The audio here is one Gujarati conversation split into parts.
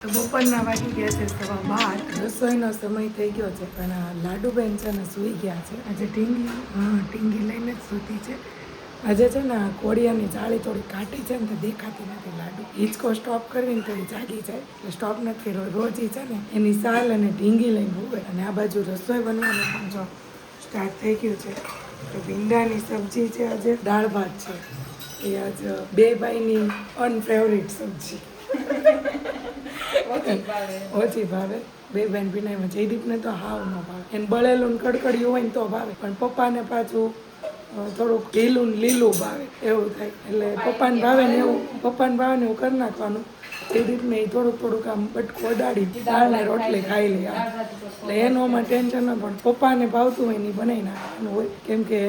તો બપોરના વાગી ગયા છે 12:15. રસોઈનો સમય થઈ ગયો છે પણ લાડુબેન છે ને સૂઈ ગયા છે. આજે ટીંગી લઈને જ સૂતી છે. આજે છે ને કોળિયાની જાળી થોડી કાટી છે ને તો દેખાતી નથી લાડુ. હિંચકો સ્ટોપ કરીને તો એ જાગી જાય એટલે સ્ટોપ નથી કર્યો. રોજ છે ને એની સાલ અને ઢીંગી લઈને ઉભે અને આ બાજુ રસોઈ બનવાનું પણ જો સ્ટાર્ટ થઈ ગયું છે. તો ભીંડાની સબ્જી છે, આજે દાળ ભાત છે. એ આજે બે ભાઈની અનફેવરિટ સબ્જી. ઓછી ભાવે. બે બેન ભીનામાં જયદીપને તો હાવ ન ભાવે. એને બળેલું ને કડકડિયું હોય ને તો ભાવે, પણ પપ્પાને પાછું થોડુંક લીલું ને લીલું ભાવે એવું થાય. એટલે પપ્પાને ભાવે ને એવું કરી નાખવાનું. જયદીપને એ થોડુંક આમ બટકું અડાડી દાળ ને રોટલી ખાઈ લે. એટલે એનું આમાં ટેન્શન ન પણ પપ્પાને ભાવતું હોય ને એ બનાવી નાખવાનું હોય. કેમ કે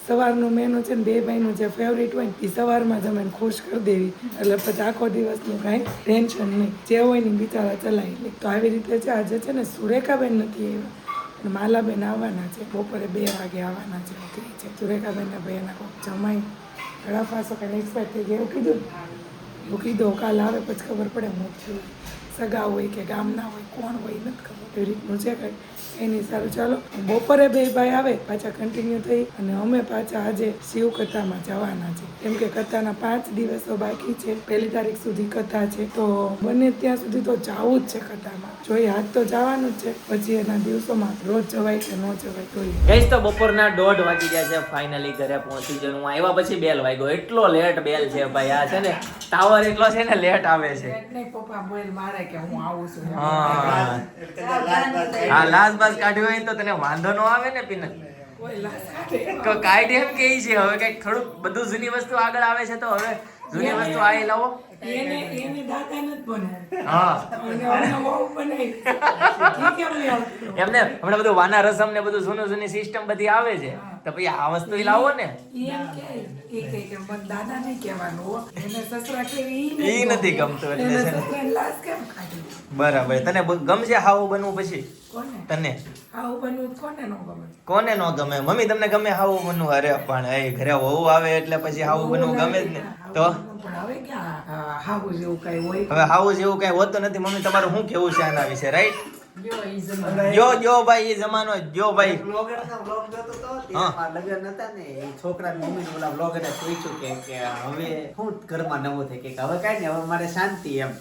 સવારનું મેનુ છે ને બે ભાઈનું જે ફેવરિટ હોય ને એ સવારમાં જ અમે ખુશ કરી દેવી. એટલે પછી આખો દિવસનું કાંઈ ટેન્શન નહીં, જે હોય ને બિચારા ચલાવી લે. તો આવી રીતે છે. આજે છે ને સુરેખાબેન નથી આવ્યા અને માલાબેન આવવાના છે. બપોરે 2 વાગે આવવાના છે. કહે છે સુરેખાબેનને ભાઈ એના કોઈક જમાઈ ગળાફાસો કંઈ એક્સપાયર થઈ ગયા એવું કીધું. કાલ આવે પછી ખબર પડે હું થયું. સગા હોય કે ગામના હોય કોણ હોય નથી ખબર. એવી રીતનું છે કંઈ. એની સારું ચાલો બપોરે બે ભાઈ આવે પાછા કન્ટિન્યુ થઈ અને અમે પાછા આજે શિવ કથામાં જવાના છે. કેમ કે કથાના 5 દિવસો બાકી છે. 1 તારીખ સુધી કથા છે. તો બને ત્યાં સુધી તો જવું જ છે કથામાં. જોઈએ આજ તો જવાનું જ છે. પછી એના દિવસોમાં રોજ જવાય કે ન જવાય જોઈએ. ગઈશ તો બપોરના 1:30 વાગી ગયા છે. ફાઇનલી ઘરે પહોંચી જવાનું. હું આવ્યા પછી બેલ વાગ્યો. એટલો લેટ બેલ છે ભાઈ. આ છે ને ટાવર એટલો છે ને લેટ આવે છે. પપ્પા બોલ મારે કે હું આવું છું. હા લાસ્ટ બાસ કાઢ્યો હોય તો તને વાંધો ન આવે ને પીનલ. કાઢી એમ કે છે હવે કઈક થોડુંક બધું જૂની વસ્તુ આગળ આવે છે તો હવે જૂની વસ્તુ આવી લાવો. એને દાદા નથી બને. હા એમને હમણાં બધું વાના રસમ ને બધું જૂની સિસ્ટમ બધી આવે છે તો પછી આ વસ્તુ લાવો ને. દાદા નહીં કહેવાનું. એને સસરા કેવી ઈ નથી ગમતું એટલે છે ને. બરાબર. તને ગમશે હાવું બનવું પછી? તને હાવું બનવું કોને ન ગમે? કોને ન ગમે? મમ્મી તમને ગમે હાવું બનવું? અરે પણ એ ઘરે વહુ આવે એટલે પછી હાવું બનવું ગમે જ ને. તો હવે ક્યાં હાવું જેવું કઈ હોય? હવે હાવું જેવું કઈ હોતું નથી. મમ્મી તમારું શું કેવું છે આના વિશે? રાઈટ? જો ભાઈ એ જમાનો જો ભાઈ લગ્ન હતા ને એ છોકરા મમ્મી ઓલા બ્લોગરે પૂછ્યું કે હવે શું ઘરમાં નવું થઈ કે હવે કઈ ને હવે મારે શાંતિ એમ.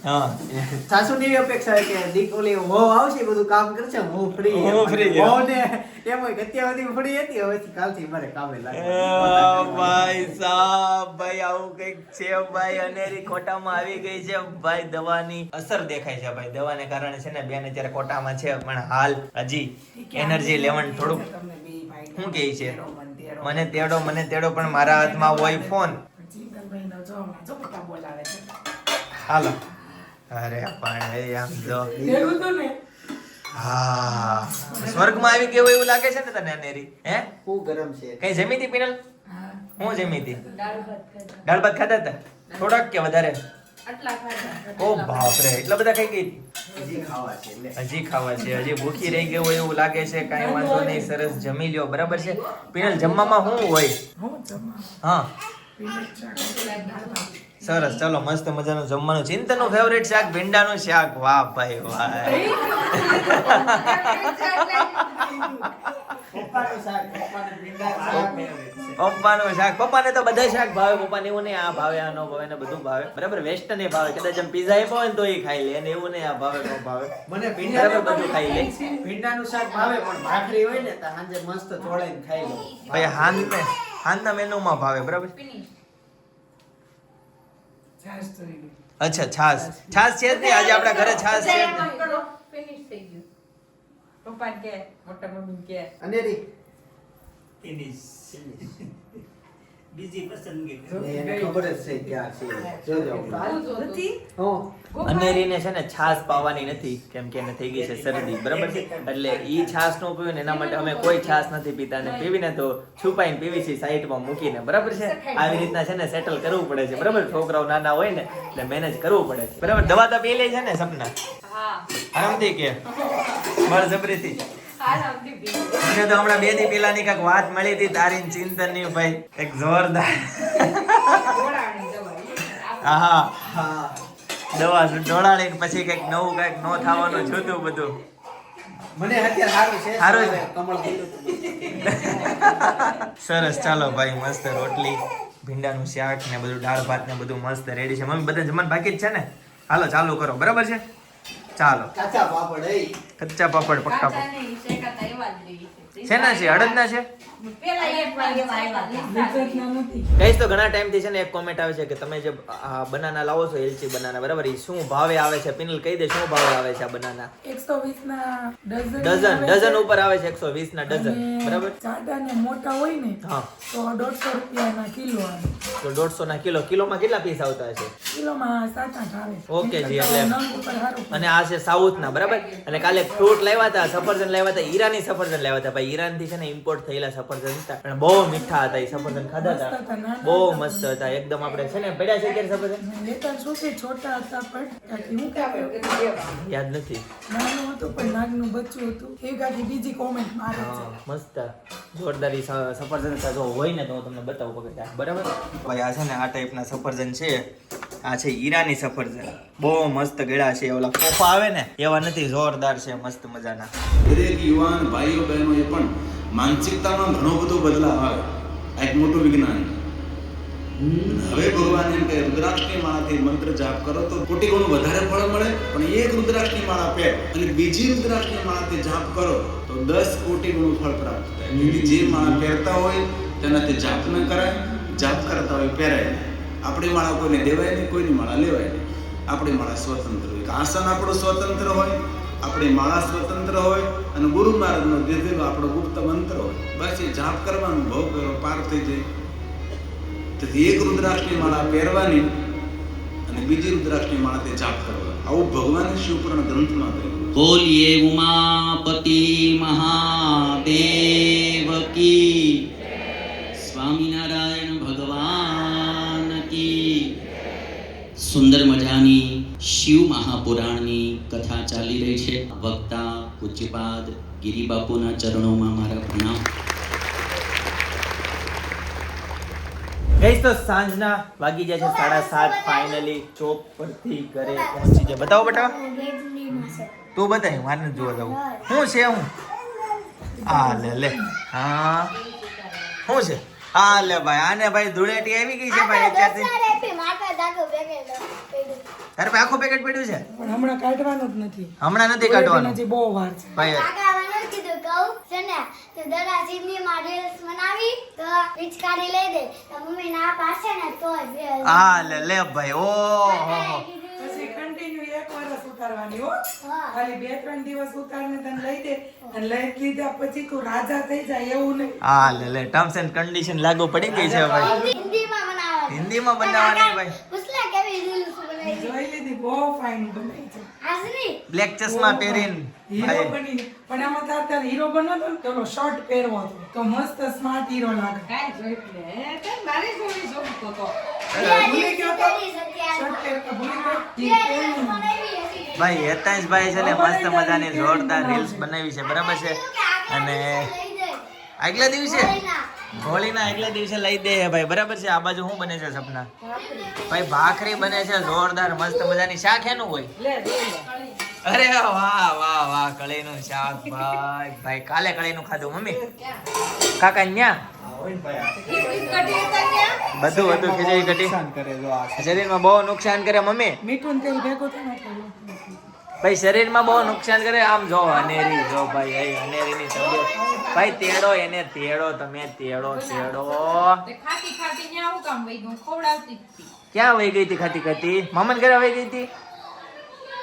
સાસુ ની અપેક્ષા કે દીકરી વહુ આવશે બધું કામ કરશે હું ફ્રી વહુ ને એમ હોય કે અત્યાર સુધી ફ્રી હતી હવે કાલથી મારે કામે લાગે. ભાઈ સાહેબ ભાઈ આવું કઈક છે ભાઈ. અનેરી કોટામાં આવી ગઈ છે ભાઈ. દવાની અસર દેખાય છે ભાઈ. દવાને કારણે છે ને બેન અત્યારે કોટામાં છે પણ હાલ હજી એનર્જી લેવન થોડુંક શું કહે છે મને તેડો પણ મારા હાથમાં હોય ફોન. હાલો. અરે પણ આમ જો હા સ્વર્ગમાં આવી ગયો એવું લાગે છે ને તને અનેરી? હે ખૂબ ગરમ છે. કઈ જમી હતી પીનલ? હું જમી હતી? દાળ ભાત ખાધા હતા? થોડાક કે વધારે? ઓ બાપ રે એટલા બધા ખાઈ ગઈ? હજી ખાવા છે. હજી ભૂખી રહી ગયો એવું લાગે છે. કાંઈ વાંધો નહીં. સરસ જમી લ્યો. બરાબર છે. પીનલ જમવામાં શું હોય? હા સરસ. ચાલો મસ્ત મજાનું જમવાનું. ચિંતનનું ફેવરેટ શાક ભીંડાનું શાક. વાહ ભાઈ વાહ. પપ્પાનું શાક. પપ્પાને તો બધા શાક ભાવે. પપ્પાને એવું નહીં આ ભાવે આ ન ભાવે ને બધું ભાવે. બરાબર વેસ્ટર્ન એ ભાવે. કદાચ આમ પીઝા આપ્યો હોય ને તો એ ખાઈ લે. અને એવું નહીં આ ભાવે ન ભાવે. મને બરાબર બધું ખાઈ લે. ભીંડાનું શાક ભાવે પણ ભાખરી હોય ને તો સાંજે મસ્ત ચોળાઈને ખાઈ લો. ભાઈ હાંજના મેનુમાં ભાવે. બરાબર. અચ્છા છાસ છે જ નહીં આજે આપણા ઘરે. છાસ છે પપ્પા કે મોટા મમ્મી કે અનેરી બીજી પસંદગી એને ખબર જ છે ક્યાં છે. જોજો અનેરીને છે ને છાસ પાવાની નથી કેમ કે એને થઈ ગઈ છે શરદી. બરાબર છે. એટલે ઈ છાસ નો પીવે ને એના માટે અમે કોઈ છાસ નથી પીતા. ને પીવીને તો છુપાઈને પીવી છે સાઈડમાં મૂકીને. બરાબર છે. આવી રીતના છે ને સેટલ કરવું પડે છે. બરાબર. છોકરાઓ નાના હોય ને એટલે મેનેજ કરવું પડે છે. બરાબર. દવા તો પી લે છે ને સપના? આરામથી કે બળજબરીથી? મને તો હમણાં 2 દી પેલાની કઈક વાત મળી હતી તારી ચિંતન ની ભાઈ. એક જોરદાર. હા દવા ઢોળાડીને પછી કંઈક નવું કંઈક ન થવાનું જોતું બધું. મને અત્યારે સારું છે સારું છે. કમળ ખીલું સરસ, ચાલો ભાઈ, મસ્ત રોટલી, ભીંડાનું શાક ને બધું, દાળ ભાત ને બધું મસ્ત રેડી છે. મમ્મી બધા જમવાનું બાકી જ છે ને? હાલો ચાલુ કરો, બરાબર છે? ચાલો. કાચા પાપડ કચ્ચા પાપડ પક્કા કાચા નહીં, શેકાતા એવા જ લેવી છે. શેના છે? અડદના છે? પેલા એક વાગે આવ્યા ગુજરાતના નથી. ગાઈસ, તો ઘણા ટાઈમથી છે ને એક કોમેન્ટ આવે છે કે તમે જે બનાના લાવો છો, એલચી બનાના, બરાબર, એ શું ભાવે આવે છે? પિનલ કહી દે, શું ભાવે આવે છે આ બનાના? 120 ના ડઝન ડઝન ઉપર આવે છે, 120 ના ડઝન, બરાબર. જાડા ને મોટા હોય ને હા, તો 150 રૂપિયાના કિલો આવે. તો 150 ના કિલો. કિલોમાં કેટલા પીસ આવતા હશે? કિલોમાં 7-8 આવે. ઓકે જી, એટલે નંગ ઉપર સારું. અને આ છે સાઉથ ના, બરાબર. અને કાલે ફ્રૂટ લાવ્યા હતા, સફરજન લાવ્યા હતા, ઈરાની સફરજન લાવ્યા હતા. ભાઈ, ઈરાન થી છે ને ઇમ્પોર્ટ થયેલા સફરજન હતા, પણ બહુ મીઠા હતા. એ સફરજન ખાધા હતા, બહુ મસ્ત હતા એકદમ. આપણે છે ને પડ્યા છે ક્યારે સફરજન? લેતા શું છે, છોટા હતા પણ હું કાપ્યો યાદ નથી. નાનું હતું પણ નાગનું બચ્ચું હતું. એ ગાડી બીજી કોમેન્ટ મારે છે. હા, મસ્ત જોરદારી સફરજન જો હોય ને તો હું તમને બતાવું પકડ, બરાબર. ભાઈ, આ છે ને આ ટાઈપના સફરજન છે. આ છે ઈરાની સફરજન, બહુ મસ્ત ગળા છે. ઓલા કોફા આવે ને એવા નથી, જોરદાર છે, મસ્ત મજાના. દરેક યુવાન ભાઈઓ બહેનોએ પણ માનસિકતામાં ઘણો બધો બદલાવ આવે. આ એક મોટું વિજ્ઞાન. હવે ભગવાન એમ કે રુદ્રાક્ષની માળાથી મંત્ર જાપ કરો તો કોટી ગુણ વધારે ફળ મળે, પણ એક રુદ્રાક્ષની માળા પહેર અને બીજી રુદ્રાક્ષની માળાથી જાપ કરો તો 10 કોટી ગુણ ફળ પ્રાપ્ત થાય. તેથી જે માળા પહેરતા હોય તેનાથી જાપ ન કરાય, જાપ કરતા હોય પહેરાય નહીં. આપણી માળા કોઈને દેવાય નહીં, કોઈની માળા લેવાય નહીં. આપણી માળા સ્વતંત્ર હોય, આસન આપણું સ્વતંત્ર હોય, આપણી માળા સ્વતંત્ર હોય અને ગુરુ મહારાજનો દીધેલો આપણો ગુપ્ત મંત્ર હોય. બસ એ જાપ કરવાનું, ભાવ કરો, પાર થઈ જાય. તેથી એક રુદ્રાક્ષની માળા પહેરવાની અને બીજી રુદ્રાક્ષની માળાથી જાપ કરવાનો. આવું ભગવાને શિવપુરાણ ગ્રંથમાં કહ્યું. બોલીએ ઉમાપતિ મહાદેવ કી, સ્વામિનારાયણ ભગવાન કી. સુંદર મજાની શિવ મહાપુરાણની કથા ચાલી રહી છે. વક્તા પૂજ્યપાદ ગિરિબાપુના ચરણોમાં મારા પ્રણામ. ગઈશ, તો સાંજના વાગી જાય છે 7:30. ફાઇનલી ચોક પરથી ઘરે પહોંચી જાય. બતાવો બેટા, તું બતાય, મારે નથી જોવા જવું. શું છે? હું આ લે હા, શું છે? હા લે ભાઈ, આને ભાઈ ધૂળેટી આવી ગઈ છે ભાઈ. અત્યારથી તારે ભાઈ આખું પેકેટ પડ્યું છે, પણ હમણાં કાઢવાનું જ નથી. હમણાં નથી કાઢવાનું હજી બહુ વાર છે. ભાઈ. હા લે ભાઈ, ઓહો. પછી કન્ટિન્યુ 1 વર્ષ ઉતારવાની હો. ખાલી 2-3 દિવસ ઉતારીને તને લઈ દે અને લઈ લીધા પછી તું રાજા થઈ જાય એવું નહીં. હા લે ટર્મ્સ એન્ડ કન્ડિશન લાગુ પડી ગઈ છે ભાઈ. હિન્દીમાં બનાવવાની ભાઈ. જોઈ લીધી, બહુ ફાઇન બનાવી છે. બ્લેક ચશ્મા પહેરીને હીરો ભાઈ. બની, પણ આમાં તાર હીરો બનતો ને તો ઓલો શર્ટ પહેરવો હતો તો મસ્ત સ્માર્ટ હીરો લાગે. કાંઈ જોઈ લે. તે મારી જોડી જોડતો તો. ભૂલી ગયો તો શર્ટ પહેરતો ભૂલી ગયો. ઈ પહેર્યું. ભાઈ હેતાંશભાઈ છે ને મસ્ત મજાની જોરદાર રીલ્સ બનાવી છે, બરાબર છે. અને આગલા દિવસે હોળીના આગલા દિવસે લઈ દે હે ભાઈ, બરાબર છે. આ બાજુ શું બને છે સપના? ભાઈ ભાખરી બને છે જોરદાર મસ્ત મજાની. શાક એનું હોય? લે લે અરે વાહ વાહ વાહ, કળીનું શાક ભાઈ. ભાઈ કાલે કળીનું ખાધું મમ્મી કાકા ન્યા બધું ખીચડી કટી શરીરમાં બહુ નુકસાન કરે મમ્મી. મીઠું તેલ ભેગું થાય ને એટલે ભાઈ શરીરમાં બહુ નુકસાન કરે. આમ જો અનેરી, જો ભાઈ અનેરીની તબિયત ભાઈ. તેડો એને, તેડો તમે, તેડો. તે ખાતી ખાતી ને આવું કામ વઈ ગયું, ખવડાવતી જ હતી. ક્યાં વહી ગઈ હતી ખાતી ખાતી? મામન ઘરે વહી ગઈ હતી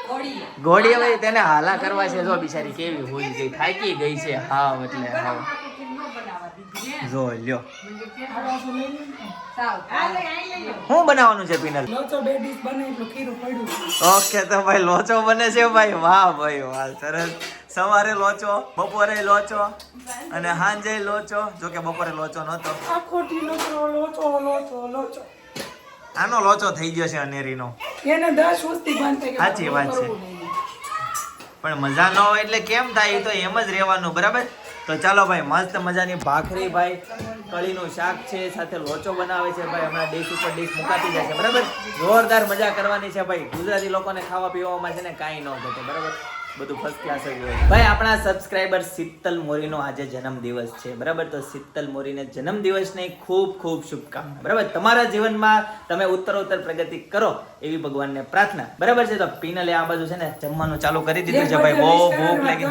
ઘોડીએ. ઘોડી વહી. તેને હાલા કરવા છે, જો બિચારી કેવી હોઈ ગઈ, થાકી ગઈ છે. હાવ એટલે હાવ. જો લ્યો શું બનાવવાનું છે પિનલ? લોચો 2 ડીશ બને એટલું ખીરું પડ્યું. ઓકે, તો ભાઈ લોચો બને છે ભાઈ. વાહ ભાઈ વાહ, સરસ. સવારે લોચો, બપોરે લોચો અને સાંજે લોચો. જો કે બપોરે લોચો નહોતો. આખો ઢીલો લોચો લોચો લોચો. આનો લોચો થઈ ગયો છે અનેરીનો. એને 10 વર્ષથી બંધ થઈ ગયો. સાચી વાત છે. પણ મજા ન હોય એટલે કેમ થાય? એ તો એમ જ રહેવાનું, બરાબર. તો ચાલો ભાઈ, મસ્ત મજાની ભાખરી ભાઈ કળીનું શાક છે, સાથે લોચો બનાવે છે ભાઈ. હમણાં ડીશ ઉપર ડીશ મુકાતી જાય છે, બરાબર. જોરદાર મજા કરવાની છે ભાઈ. ગુજરાતી લોકોને ખાવા પીવામાં છે ને કાંઈ ન ઘટે, બરાબર. બધું ફર્સ્ટ ક્લાસ જ હોય ભાઈ. આપણા સબસ્ક્રાઇબર શીતલ મોરીનો આજે જન્મદિવસ છે, બરાબર. તો શીતલ મોરીને જન્મદિવસની ખૂબ ખૂબ શુભકામના, બરાબર. તમારા જીવનમાં તમે ઉત્તરોત્તર પ્રગતિ કરો એવી ભગવાનને પ્રાર્થના, બરાબર છે. તો પીનલે આ બાજુ છે ને જમવાનું ચાલુ કરી દીધું છે ભાઈ. બહુ ભૂખ લાગી.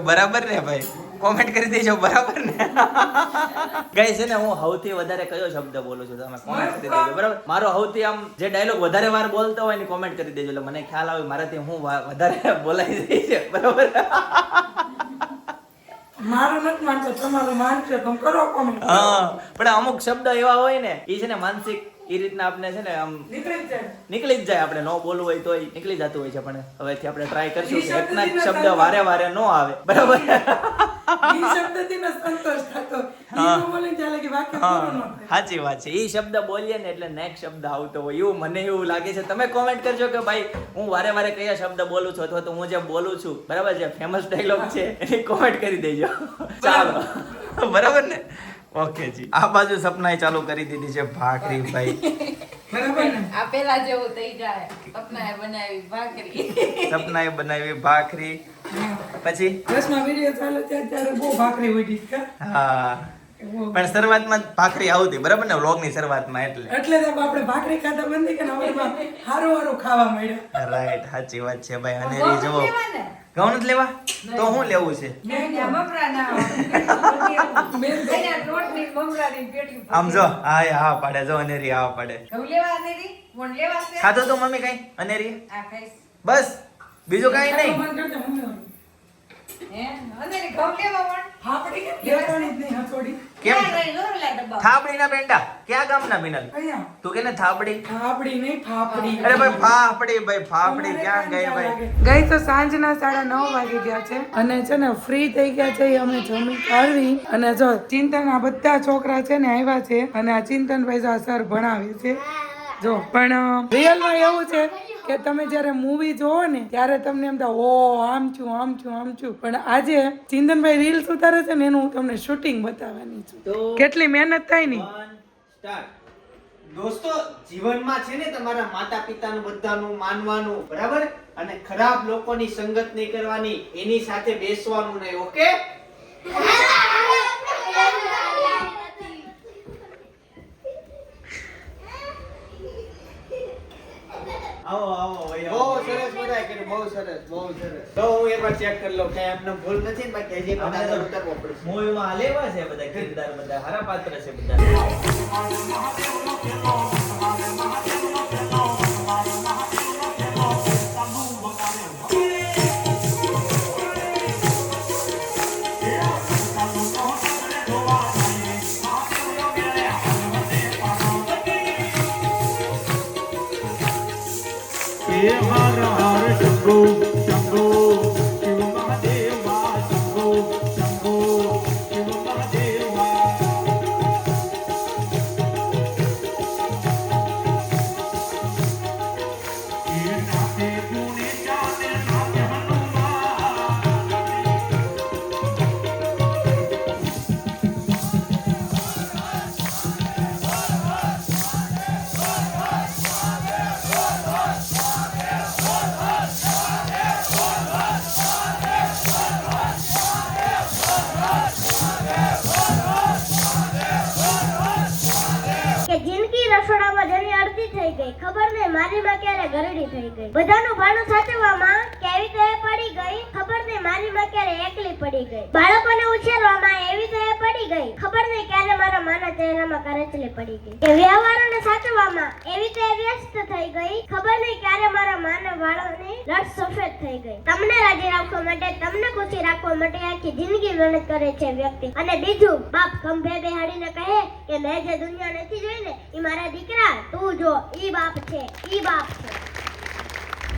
બરાબર ને ભાઈ, કોમેન્ટ કરી દેજો, બરાબર ને. ગાઈસ છે ને હું સૌથી વધારે કયો શબ્દ બોલું છું તમે કોમેન્ટ કરી દેજો, બરાબર. મારો સૌથી આમ જે ડાયલોગ વધારે વાર બોલતો હોય ને કોમેન્ટ કરી દેજો, એટલે મને ખ્યાલ આવે મારાથી હું વધારે બોલાઈ જાય છે, બરાબર. મારો નથી માનતો, તમારો માનશે તમે કરો કોમેન્ટ. હા, પણ અમુક શબ્દ એવા હોય ને એ છે ને માનસિક એ રીતના આપણે છે ને આમ નીકળી જ જાય. આપણે ન બોલવું હોય તો નીકળી જતું હોય છે, પણ હવેથી આપણે ટ્રાય કરશું કે એકના જ શબ્દ વારે વારે ન આવે, બરાબર. સાચી વાત છે. એ શબ્દ બોલીએ ને એટલે નેક્સ્ટ શબ્દ આવતો હોય એવું મને એવું લાગે છે. તમે કોમેન્ટ કરજો કે ભાઈ હું વારે વારે કયા શબ્દ બોલું છું, અથવા તો હું જે બોલું છું, બરાબર, જે ફેમસ ડાયલોગ છે એની કોમેન્ટ કરી દેજો. ચાલો, બરાબર ને. ઓકે જી. આ બાજુ સપનાએ ચાલુ કરી દીધી છે ભાખરી ભાઈ, બરાબર ને. આ પેલા જેવું થઈ જાય. સપનાએ બનાવી ભાખરી. સપનાએ બનાવી ભાખરી. પછી 10મા વિડિયો ચાલે ત્યારે બહુ ભાખરી ઉડી છે. હા, પણ શરૂઆતમાં ભાખરી આવતી, બરાબર ને, વ્લોગની શરૂઆતમાં. એટલે તો આપણે ભાખરી ખાતા બંધ કે હવે હારું હારું ખાવા મળ્યું. રાઈટ, સાચી વાત છે ભાઈ. અને રી જો ઘઉં નથી લેવા તો શું લેવું છે? આમ જો હા પાડે, જો અનેરી હા પાડે. ખાધો તો મમ્મી કઈ અનેરી? બસ બીજું કઈ નહીં. કેમ થાબડી ના પેંડા ક્યાં ગામના બિનલ? તું કે ને થાબડી? ફાફડી નહીં ફાફડી. અરે ભાઈ ફાફડી, ભાઈ ફાફડી ક્યાં ગઈ ભાઈ? ગઈ તો સાંજના 9:30 વાગી ગયા છે અને છે ને ફ્રી થઈ ગયા છે. અમે જમી કાઢવી અને જો ચિંતનના બધા છોકરા છે ને આવ્યા છે અને આ ચિંતનભાઈ જો આ સર ભણાવે છે જો. પણ રિયલમાં એવું છે કે તમે જ્યારે મૂવી જોવો ને ત્યારે તમને એમ થાય ઓ આમ છું, પણ આજે ચિંતનભાઈ રીલ્સ ઉતારે છે ને એનું હું તમને શૂટિંગ બતાવવાની છું. કેટલી મહેનત થાય ને. દોસ્તો, જીવનમાં છે ને તમારા માતા પિતાનું બધાનું માનવાનું, બરાબર, અને ખરાબ લોકોની સંગત નહીં કરવાની, એની સાથે બેસવાનું નહીં. ઓકે? આવો બહુ સરસ મજા કરી, બહુ સરસ. તો હું એકવાર ચેક કરી લઉં કે એમને ભૂલ નથી ને, બાકી હજી પણ ઉતરવો પડશે. મૂવીમાં લેવા છે બધા કિરદાર, બધા સારા પાત્ર છે બધા. રસોડામાં જરી અડધી થઈ ગઈ, ખબર નહીં મારી માં ક્યારે ગરડી થઈ ગઈ. બધાનું ભાણું સાચવવામાં કેવી તો પડી ગઈ, ખબર નહીં મારી માં ક્યારે એકલી પડી ગઈ. બાળકોને ઉછેરવામાં એવી તો પડી ગઈ, ખબર નહીં ક્યારે મારા માના ચહેરામાં કરચલી પડી ગઈ. કે વ્યવહારોને સાચવવામાં એવી તો વ્યસ્ત થઈ ગઈ, ખબર નહીં ક્યારે મારા માના વાળોની લટ સફેદ થઈ ગઈ. તમને રાજી રાખવા માટે, તમને ખુશી રાખવા માટે આખી જિંદગી મહેનત કરે છે વ્યક્તિ. અને બીજું બાપ ખંભે બેહાડીને કહે કે મેં જે દુનિયા નથી જોઈ ને ઈ મારા દીકરા તું જો, ઈ બાપ છે.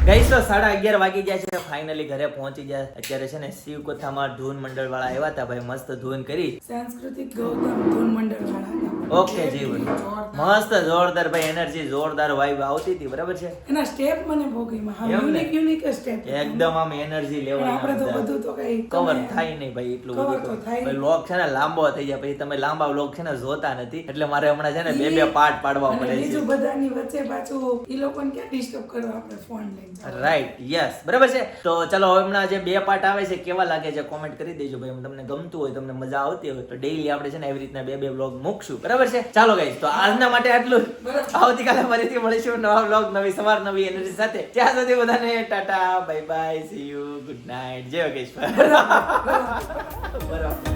ગઈસ તો 11:30 વાગી ગયા છે. ફાઇનલી ઘરે પહોંચી ગયા. અત્યારે છે ને શિવકથામાં ધૂન મંડળ વાળા આવ્યા હતા ભાઈ, મસ્ત ધૂન કરી. સાંસ્કૃતિક ગૌતમ ધૂન મંડળ વાળા હતા. ઓકે જીવન મસ્ત જોરદાર ભાઈ એનર્જી જોરદાર વાઇબ આવતી હતી બરાબર છે એના સ્ટેપ મને બહુ ગમ્યા હા એમ ને? યુનિક સ્ટેપ એકદમ આમ એનર્જી લેવલ આપણે તો બધું તો કઈ કવર થાય નહીં ભાઈ એટલું cover બધું તો થાય નહીં. વ્લોગ છે ને લાંબો થઈ જાય પછી તમે લાંબા વ્લોગ છે ને જોતા નથી એટલે મારે હમણાં છે ને બે પાર્ટ પાડવા અને પડે છે બીજું બધાની વચ્ચે પાછું ઈ લોકોને ક્યાં ડિસ્ટર્બ કરવા આપણે ફોન લઈને રાઈટ યસ બરાબર છે તો ચલો હમણાં જે બે પાર્ટ આવે છે કેવા લાગે છે કોમેન્ટ કરી દેજો ભાઈ તમને ગમતું હોય તમને મજા આવતી હોય તો ડેઈલી આપણે છે ને એવી રીતના બે વ્લોગ મૂકશું બરાબર છે ચાલો ગાઈસ તો આજના માટે આટલું આવતીકાલે ફરીથી મળીશું નવા વ્લોગ નવી સવાર નવી એનર્જી સાથે ત્યાં સુધી બધાને Tata bye bye see you good night જય યોગેશ્વર બરાબર